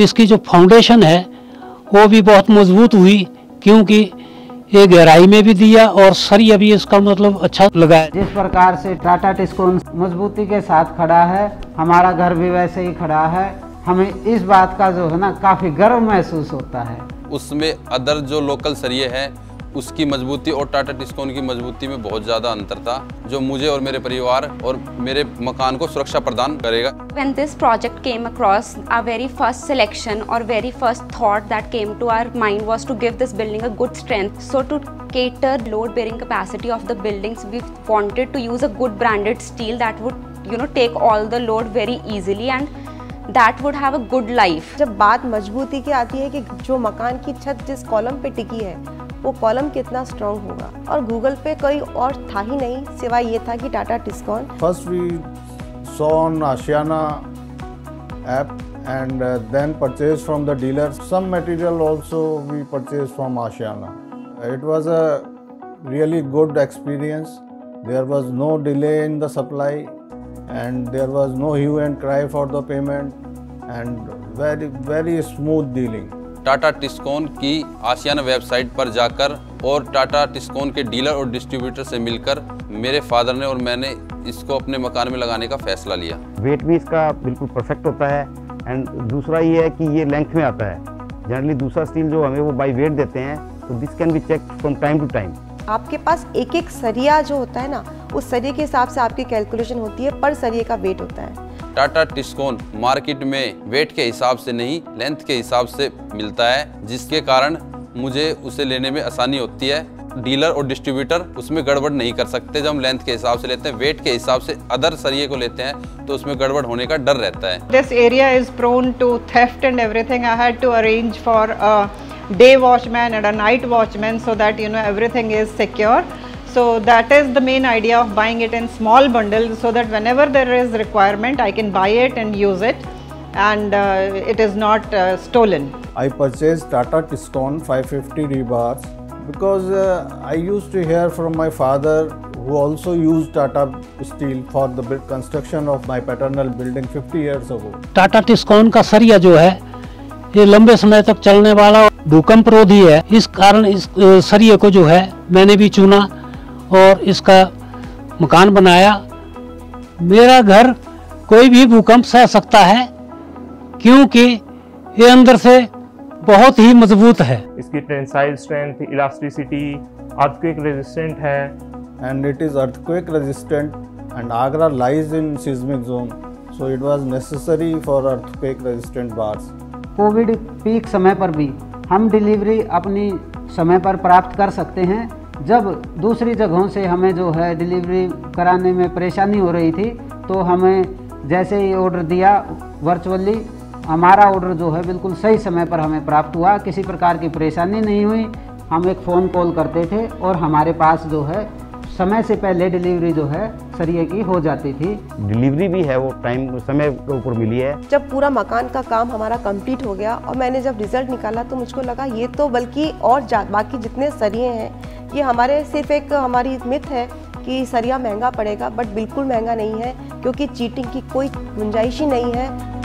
इसकी जो फाउंडेशन है वो भी बहुत मजबूत हुई, क्योंकि ये गहराई में भी दिया और सरिया भी इसका मतलब अच्छा लगा है। जिस प्रकार से टाटा टिस्कोन मजबूती के साथ खड़ा है, हमारा घर भी वैसे ही खड़ा है। हमें इस बात का जो है ना काफ़ी गर्व महसूस होता है। उसमें अदर जो लोकल सरिये हैं उसकी मजबूती और टाटा टिस्कोन की मजबूती में बहुत ज़्यादा अंतर था, जो मुझे और मेरे परिवार और मेरे मकान को सुरक्षा प्रदान करेगा। When this project came across, our very first selection or very first thought that came to our mind was to give this building a good strength. So to cater load bearing capacity of the buildings, we wanted to use a good branded steel that would take all the load very easily and that would have a good life. जब बात मजबूती की आती है कि जो मकान की छत जिस कॉलम पे टिकी है वो कॉलम कितना स्ट्रॉन्ग होगा, और गूगल पे कोई और था ही नहीं सिवाय ये था कि Tata Tiscon. First we saw on Ashiyana app and then purchased from the dealers. Some material also we purchased from Ashiana. It was a really good experience. There was no delay in the supply and there was no hue and cry for the payment and very smooth dealing. Tata Tiscon की Ashiyana website पर जाकर और Tata Tiscon के dealer और distributor से मिलकर मेरे father ने और मैंने इसको अपने मकान में लगाने का फैसला लिया। वेट भी इसका बिल्कुल परफेक्ट होता है एंड दूसरा ये है कि ये लेंथ में आता है। जनरली दूसरा स्टील जो हमें वो बाई वेट देते हैं, तो this can be check from time to time. आपके पास एक एक सरिया जो होता है ना, उस सरिये के हिसाब से आपकी कैलकुलेशन होती है, पर सरिये का वेट होता है। टाटा टिस्कोन मार्केट में वेट के हिसाब से नहीं लेंथ के हिसाब से मिलता है, जिसके कारण मुझे उसे लेने में आसानी होती है। डीलर और डिस्ट्रीब्यूटर उसमें गड़बड़ नहीं कर सकते। जब हम लेंथ के हिसाब से लेते हैं, वेट के हिसाब से अदर सरिये को लेते हैं तो उसमें गड़बड़ होने का डर रहता है। This area is prone to theft and everything. I had to arrange for a day watchman and a night watchman so that everything is secure. So that is the main idea of buying it in small bundles, so that whenever there is requirement I can buy it and use it and it is not stolen. I purchased Tata Tiscon 550 rebars because I used to hear from my father, who also used Tata steel for the construction of my paternal building 50 years ago. Tata Tiscon का सरिया जो है ये लंबे समय तक चलने वाला भूकंप रोधी है। इस कारण इस सरिये को जो है मैंने भी चुना और इसका मकान बनाया। मेरा घर कोई भी भूकंप सह सकता है, क्योंकि ये अंदर से बहुत ही मजबूत है। इसकी tensile strength, elasticity, earthquake resistant है and it is earthquake resistant, and Agra lies in seismic zone, so it was necessary for earthquake resistant bars. Covid peak समय पर भी हम डिलीवरी अपनी समय पर प्राप्त कर सकते हैं। जब दूसरी जगहों से हमें जो है डिलीवरी कराने में परेशानी हो रही थी, तो हमें जैसे ही ऑर्डर दिया वर्चुअली हमारा ऑर्डर जो है बिल्कुल सही समय पर हमें प्राप्त हुआ। किसी प्रकार की परेशानी नहीं हुई। हम एक फ़ोन कॉल करते थे और हमारे पास जो है समय से पहले डिलीवरी जो है सरिये की हो जाती थी। डिलीवरी भी है वो टाइम समय के ऊपर मिली है। जब पूरा मकान का काम हमारा कंप्लीट हो गया और मैंने जब रिजल्ट निकाला तो मुझको लगा ये तो बल्कि और बाकी जितने सरिये हैं ये हमारे सिर्फ एक हमारी मिथ है कि सरिया महंगा पड़ेगा, बट बिल्कुल महंगा नहीं है, क्योंकि चीटिंग की कोई गुंजाइश ही नहीं है।